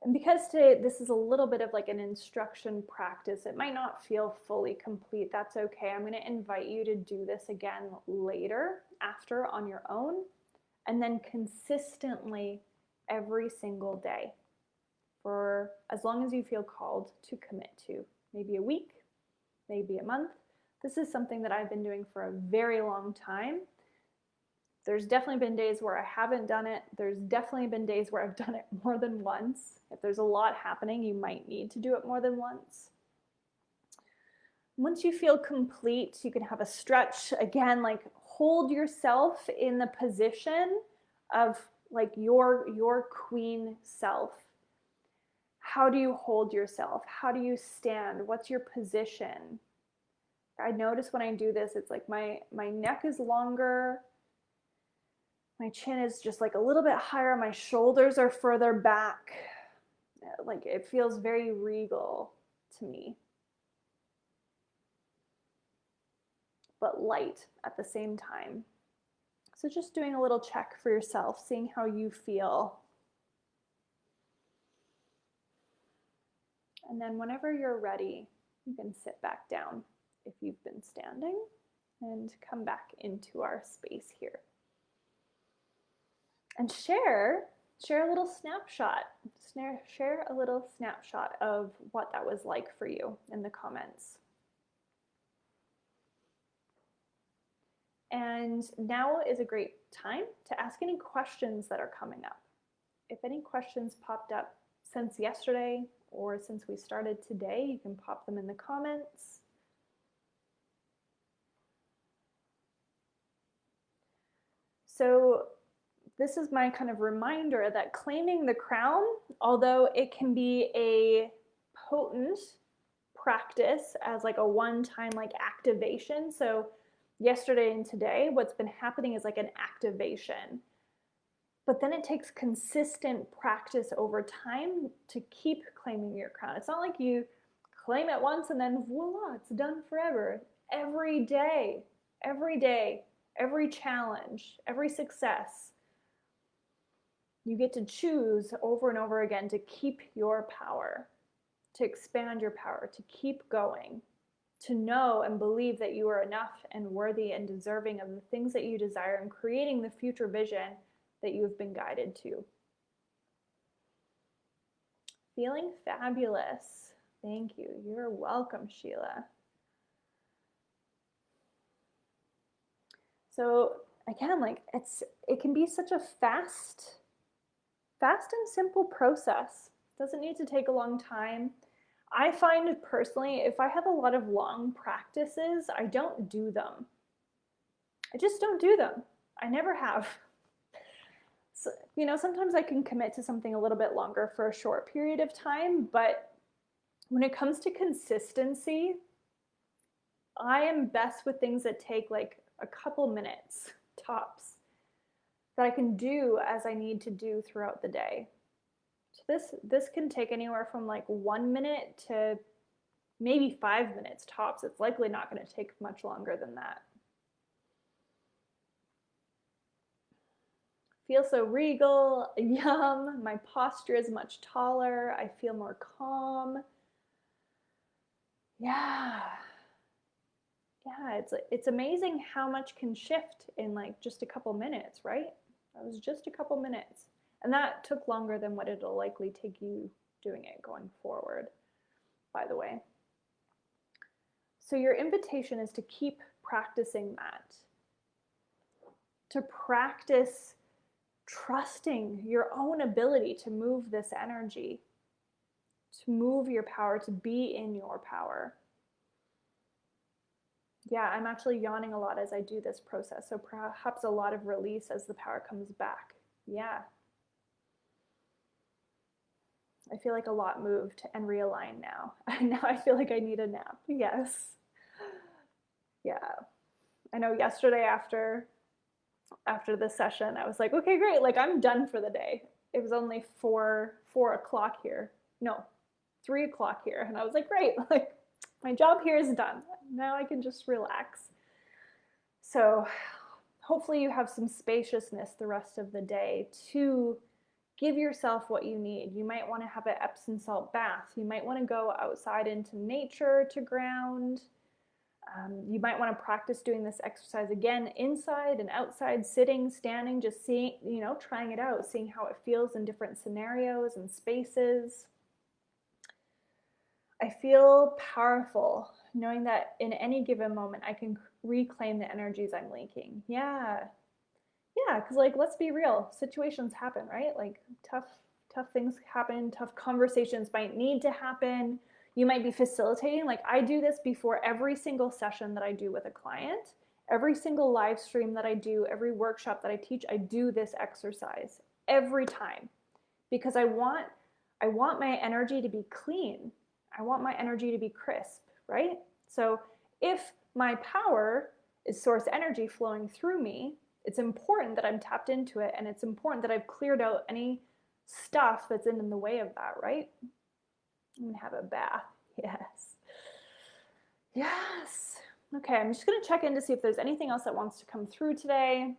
And because today this is a little bit of like an instruction practice, it might not feel fully complete. That's okay. I'm going to invite you to do this again later, after, on your own, and then consistently every single day for as long as you feel called to commit to. Maybe a week, maybe a month. This is something that I've been doing for a very long time. There's definitely been days where I haven't done it. There's definitely been days where I've done it more than once. If there's a lot happening, you might need to do it more than once. Once you feel complete, you can have a stretch. Again, like hold yourself in the position of like your queen self. How do you hold yourself? How do you stand? What's your position? I notice when I do this, it's like my neck is longer. My chin is just like a little bit higher. My shoulders are further back. Like it feels very regal to me, but light at the same time. So just doing a little check for yourself, seeing how you feel. And then whenever you're ready, you can sit back down if you've been standing and come back into our space here. And share a little snapshot. Share a little snapshot of what that was like for you in the comments. And now is a great time to ask any questions that are coming up. If any questions popped up since yesterday or since we started today, you can pop them in the comments. So this is my kind of reminder that claiming the crown, although it can be a potent practice as like a one-time like activation. So yesterday and today, what's been happening is like an activation. But then it takes consistent practice over time to keep claiming your crown. It's not like you claim it once and then voila, it's done forever. Every day, every challenge, every success, you get to choose over and over again to keep your power, to expand your power, to keep going, to know and believe that you are enough and worthy and deserving of the things that you desire and creating the future vision that you have been guided to. Feeling fabulous. Thank you. You're welcome, Sheila. So again, like it can be such a fast and simple process. It doesn't need to take a long time. I find personally, if I have a lot of long practices, I don't do them. I just don't do them. I never have. So, you know, sometimes I can commit to something a little bit longer for a short period of time, but when it comes to consistency, I am best with things that take like a couple minutes tops that I can do as I need to do throughout the day. So this can take anywhere from like 1 minute to maybe 5 minutes tops. It's likely not going to take much longer than that. Feel so regal, yum. My posture is much taller. I feel more calm. Yeah. Yeah, it's amazing how much can shift in like just a couple minutes, right? That was just a couple minutes. And that took longer than what it'll likely take you doing it going forward, by the way. So your invitation is to keep practicing that. To practice trusting your own ability to move this energy, to move your power, to be in your power. Yeah, I'm actually yawning a lot as I do this process, so perhaps a lot of release as the power comes back. Yeah. I feel like a lot moved and realigned now. Now I feel like I need a nap. Yes. Yeah. I know yesterday after the session, I was like, okay, great. Like I'm done for the day. It was only 4 o'clock here. No, 3 o'clock here. And I was like, great. Like my job here is done. Now I can just relax. So hopefully you have some spaciousness the rest of the day to give yourself what you need. You might want to have an Epsom salt bath. You might want to go outside into nature to ground. You might want to practice doing this exercise again inside and outside, sitting, standing, just seeing, you know, trying it out, seeing how it feels in different scenarios and spaces. I feel powerful knowing that in any given moment I can reclaim the energies I'm leaking. Yeah, because like let's be real, situations happen, right? Like tough things happen, tough conversations might need to happen. You might be facilitating. Like I do this before every single session that I do with a client, every single live stream that I do, every workshop that I teach, I do this exercise every time because I want my energy to be clean. I want my energy to be crisp, right? So if my power is source energy flowing through me, it's important that I'm tapped into it, and it's important that I've cleared out any stuff that's in the way of that, right? I'm gonna have a bath. Yes. Yes. Okay, I'm just gonna check in to see if there's anything else that wants to come through today.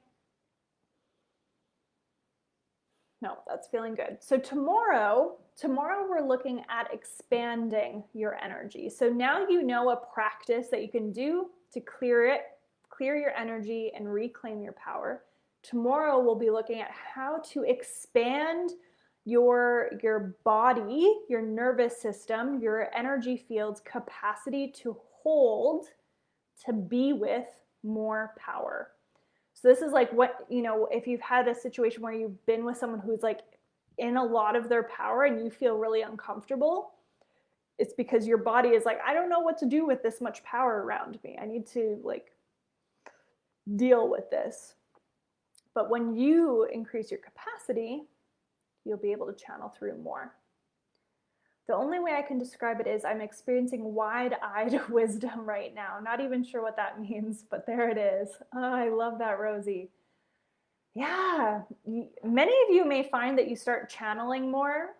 No, that's feeling good. So tomorrow we're looking at expanding your energy. So now you know a practice that you can do to clear your energy and reclaim your power. Tomorrow we'll be looking at how to expand your body, your nervous system, your energy field's capacity to hold, to be with more power. So this is like what, if you've had a situation where you've been with someone who's like in a lot of their power and you feel really uncomfortable, it's because your body is like, I don't know what to do with this much power around me. I need to like deal with this. But when you increase your capacity, you'll be able to channel through more. The only way I can describe it is I'm experiencing wide-eyed wisdom right now. Not even sure what that means, but there it is. Oh, I love that, Rosie. Yeah, many of you may find that you start channeling more.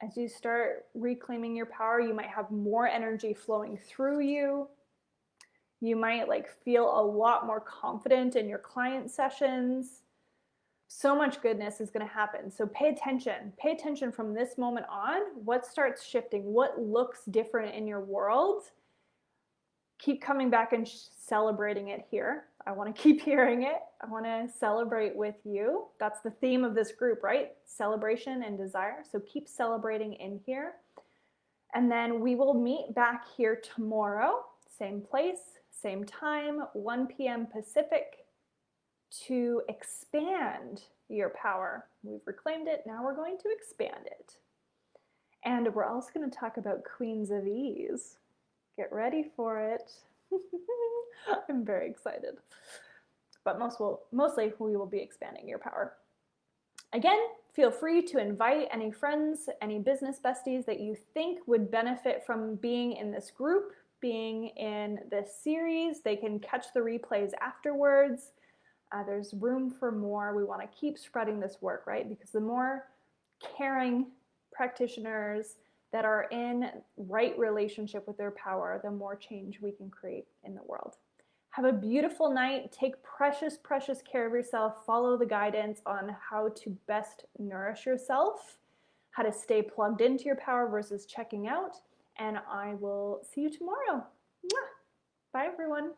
As you start reclaiming your power, you might have more energy flowing through you. You might like feel a lot more confident in your client sessions. So much goodness is going to happen. So pay attention. Pay attention from this moment on. What starts shifting? What looks different in your world? Keep coming back and celebrating it here. I want to keep hearing it. I want to celebrate with you. That's the theme of this group, right? Celebration and desire. So keep celebrating in here. And then we will meet back here tomorrow, same place, same time, 1 p.m. Pacific, to expand your power. We've reclaimed it, now we're going to expand it. And we're also going to talk about Queens of Ease. Get ready for it. I'm very excited. But mostly we will be expanding your power. Again, feel free to invite any friends, any business besties that you think would benefit from being in this group, being in this series. They can catch the replays afterwards. There's room for more. We want to keep spreading this work, right? Because the more caring practitioners that are in right relationship with their power, the more change we can create in the world. Have a beautiful night. Take precious, precious care of yourself. Follow the guidance on how to best nourish yourself, how to stay plugged into your power versus checking out. And I will see you tomorrow. Bye, everyone.